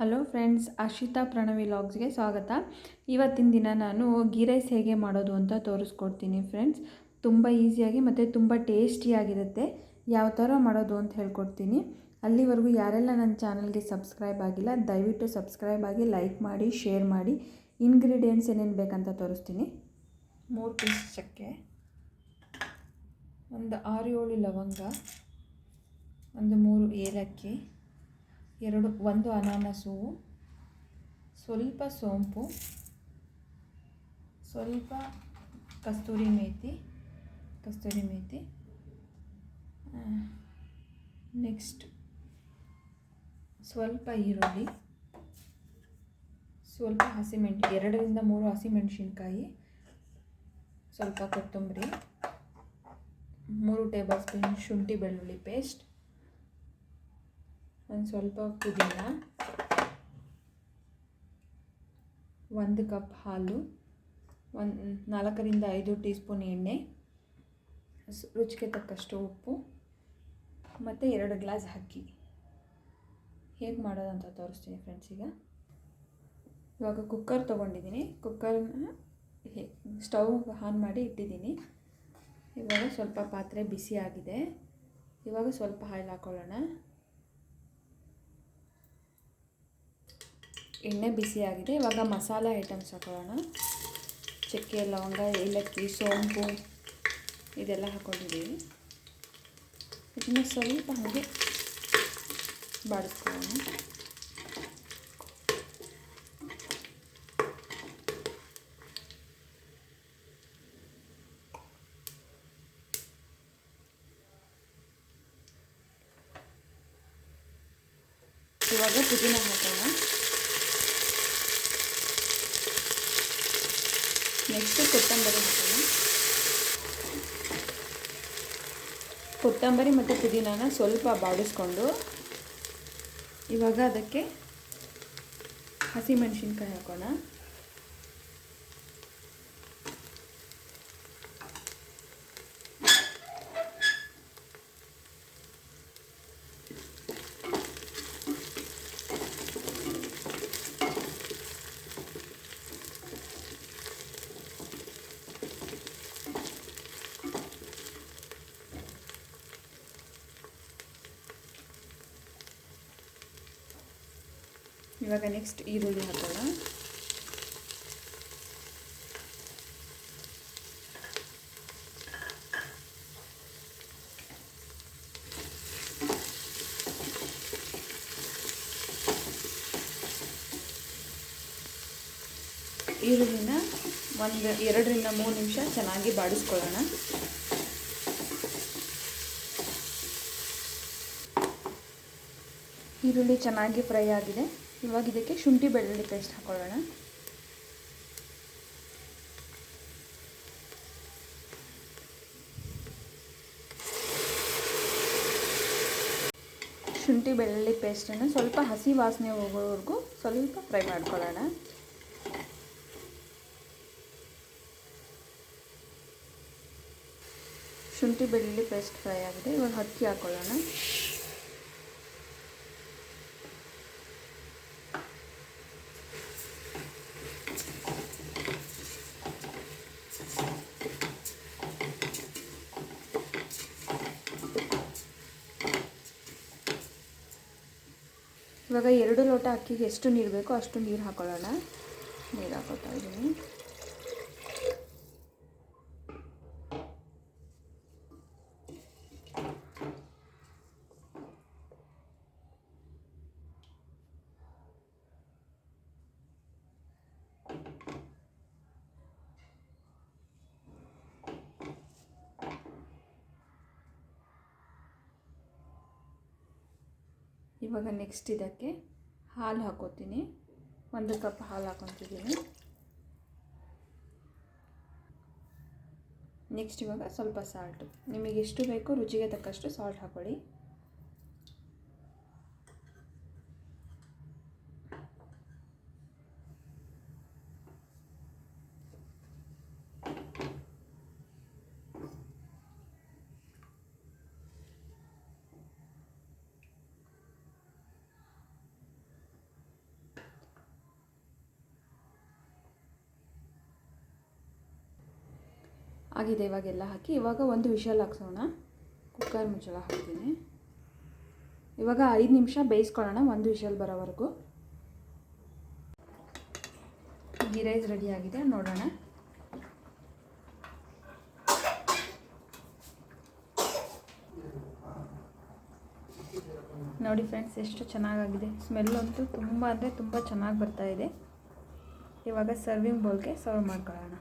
Hello friends, Ashita Pranavi ಲಾಗ್ಸ್ಗೆ ಸ್ವಾಗತ. ಇವತ್ತಿನ ದಿನ ನಾನು ಗೀ ರೈಸ್ ಹೇಗೆ ಮಾಡೋದು ಅಂತ ತೋರಿಸ್ಕೊಡ್ತೀನಿ ಫ್ರೆಂಡ್ಸ್. ತುಂಬ ಈಸಿಯಾಗಿ ಮತ್ತು ತುಂಬ ಟೇಸ್ಟಿಯಾಗಿರುತ್ತೆ. ಯಾವ ಥರ ಮಾಡೋದು ಅಂತ ಹೇಳ್ಕೊಡ್ತೀನಿ. ಅಲ್ಲಿವರೆಗೂ ಯಾರೆಲ್ಲ ನನ್ನ ಚಾನಲ್ಗೆ ಸಬ್ಸ್ಕ್ರೈಬ್ ಆಗಿಲ್ಲ, ದಯವಿಟ್ಟು ಸಬ್ಸ್ಕ್ರೈಬ್ ಆಗಿ, ಲೈಕ್ ಮಾಡಿ, ಶೇರ್ ಮಾಡಿ. ಇಂಗ್ರೀಡಿಯೆಂಟ್ಸ್ ಏನೇನು ಬೇಕಂತ ತೋರಿಸ್ತೀನಿ. 3 ಪೀಸ್ ಚಕ್ಕೆ, ಒಂದು 6-7 ಲವಂಗ, ಒಂದು 3 ಏಲಕ್ಕಿ, ಒಂದು ಅನಾನಸು, ಸ್ವಲ್ಪ ಸೋಂಪು, ಸ್ವಲ್ಪ ಕಸ್ತೂರಿ ಮೇಥಿ, ನೆಕ್ಸ್ಟ್ ಸ್ವಲ್ಪ ಈರುಳ್ಳಿ, ಸ್ವಲ್ಪ 2-3 ಹಸಿಮೆಣಸಿನ್ಕಾಯಿ, ಸ್ವಲ್ಪ ಕೊತ್ತಂಬರಿ, 3 ಟೇಬಲ್ ಸ್ಪೂನ್ ಶುಂಠಿ ಬೆಳ್ಳುಳ್ಳಿ ಪೇಸ್ಟ್, ಒಂದು ಸ್ವಲ್ಪ ಪುದೀನ, 1 ಕಪ್ ಹಾಲು, 4-5 ಟೀ ಸ್ಪೂನ್ ಎಣ್ಣೆ, ರುಚಿಗೆ ತಕ್ಕಷ್ಟು ಉಪ್ಪು ಮತ್ತು 2 ಗ್ಲಾಸ್ ಅಕ್ಕಿ. ಹೇಗೆ ಮಾಡೋದಂತ ತೋರಿಸ್ತೀನಿ ಫ್ರೆಂಡ್ಸ್. ಇವಾಗ ಕುಕ್ಕರ್ ತೊಗೊಂಡಿದ್ದೀನಿ. ಕುಕ್ಕರ್ನ ಸ್ಟವ್ ಆನ್ ಮಾಡಿ ಇಟ್ಟಿದ್ದೀನಿ. ಇವಾಗ ಸ್ವಲ್ಪ ಪಾತ್ರೆ ಬಿಸಿ ಆಗಿದೆ. ಇವಾಗ ಸ್ವಲ್ಪ ಆಯಿಲ್ ಹಾಕ್ಕೊಳ್ಳೋಣ. ಎಣ್ಣೆ ಬಿಸಿ ಆಗಿದೆ. ಇವಾಗ ಮಸಾಲೆ ಐಟಮ್ಸ್ ಹಾಕೊಳ್ಳೋಣ. ಚಕ್ಕೆ, ಲವಂಗ, ಏಲಕ್ಕಿ, ಸೋಂಪು ಇದೆಲ್ಲ ಹಾಕ್ಕೊಂಡಿದ್ದೀವಿ. ಇದನ್ನು ಸ್ವಲ್ಪ ಹಾಗೆ ಬಾಡಿಸ್ಕೊಳ್ಳೋಣ. ಇವಾಗ ಪುದೀನ ಹಾಕೋಣ. ನೆಕ್ಸ್ಟ್ ಕೊತ್ತಂಬರಿ ಹಾಕೋಣ. ಕೊತ್ತಂಬರಿ ಮತ್ತು ಪುದೀನಾನ ಸ್ವಲ್ಪ ಬಾಡಿಸ್ಕೊಂಡು ಇವಾಗ ಅದಕ್ಕೆ ಹಸಿಮೆಣಸಿನ್ಕಾಯಿ ಹಾಕೋಣ. ಇವಾಗ ನೆಕ್ಸ್ಟ್ ಈರುಳ್ಳಿ ಹಾಕೋಣ. ಈರುಳ್ಳಿನ 2-3 ನಿಮಿಷ ಚೆನ್ನಾಗಿ ಬಾಡಿಸ್ಕೊಳ್ಳೋಣ. ಈರುಳ್ಳಿ ಚೆನ್ನಾಗಿ ಫ್ರೈ ಆಗಿದೆ. ಇವಾಗ ಇದಕ್ಕೆ ಶುಂಠಿ ಬೆಳ್ಳುಳ್ಳಿ ಪೇಸ್ಟ್ ಹಾಕೊಳ್ಳೋಣ. ಶುಂಠಿ ಬೆಳ್ಳುಳ್ಳಿ ಪೇಸ್ಟನ್ನು ಸ್ವಲ್ಪ ಹಸಿ ವಾಸನೆ ಹೋಗೋವರೆಗೂ ಸ್ವಲ್ಪ ಫ್ರೈ ಮಾಡ್ಕೊಳ್ಳೋಣ. ಶುಂಠಿ ಬೆಳ್ಳುಳ್ಳಿ ಪೇಸ್ಟ್ ಫ್ರೈ ಆಗಿದೆ. ಇವಾಗ ಅಕ್ಕಿ ಹಾಕೊಳ್ಳೋಣ. ಇವಾಗ 2 ಲೋಟ ಅಕ್ಕಿಗೆ ಎಷ್ಟು ನೀರು ಬೇಕೋ ಅಷ್ಟು ನೀರು ಹಾಕೊಳ್ಳೋಣ. ನೀರು ಹಾಕೋತಾ ಇದ್ದೀನಿ. ಇವಾಗ ನೆಕ್ಸ್ಟ್ ಇದಕ್ಕೆ ಹಾಲು ಹಾಕೋತೀನಿ. 1 ಕಪ್ ಹಾಲು ಹಾಕೊತಿದ್ದೀನಿ. ನೆಕ್ಸ್ಟ್ ಇವಾಗ ಸ್ವಲ್ಪ ಸಾಲ್ಟು, ನಿಮಗೆ ಎಷ್ಟು ಬೇಕೋ ರುಚಿಗೆ ತಕ್ಕಷ್ಟು ಸಾಲ್ಟ್ ಹಾಕೊಳ್ಳಿ. ಆಗಿದೆ. ಇವಾಗೆಲ್ಲ ಹಾಕಿ ಇವಾಗ ಒಂದು ವಿಷಲ್ ಹಾಕ್ಸೋಣ. ಕುಕ್ಕರ್ ಮುಚ್ಚಳ ಹಾಕ್ತೀನಿ. ಇವಾಗ 5 ನಿಮಿಷ ಬೇಯಿಸ್ಕೊಳ್ಳೋಣ, ಒಂದು ವಿಷಲ್ ಬರೋವರೆಗೂ. ಗೀ ರೈಸ್ ರೆಡಿಯಾಗಿದೆ, ನೋಡೋಣ. ನೋಡಿ ಫ್ರೆಂಡ್ಸ್, ಎಷ್ಟು ಚೆನ್ನಾಗಾಗಿದೆ. ಸ್ಮೆಲ್ಲಂತೂ ತುಂಬ ಅಂದರೆ ತುಂಬ ಚೆನ್ನಾಗಿ ಬರ್ತಾಯಿದೆ. ಇವಾಗ ಸರ್ವಿಂಗ್ ಬೌಲ್ಗೆ ಸರ್ವ್ ಮಾಡ್ಕೊಳ್ಳೋಣ.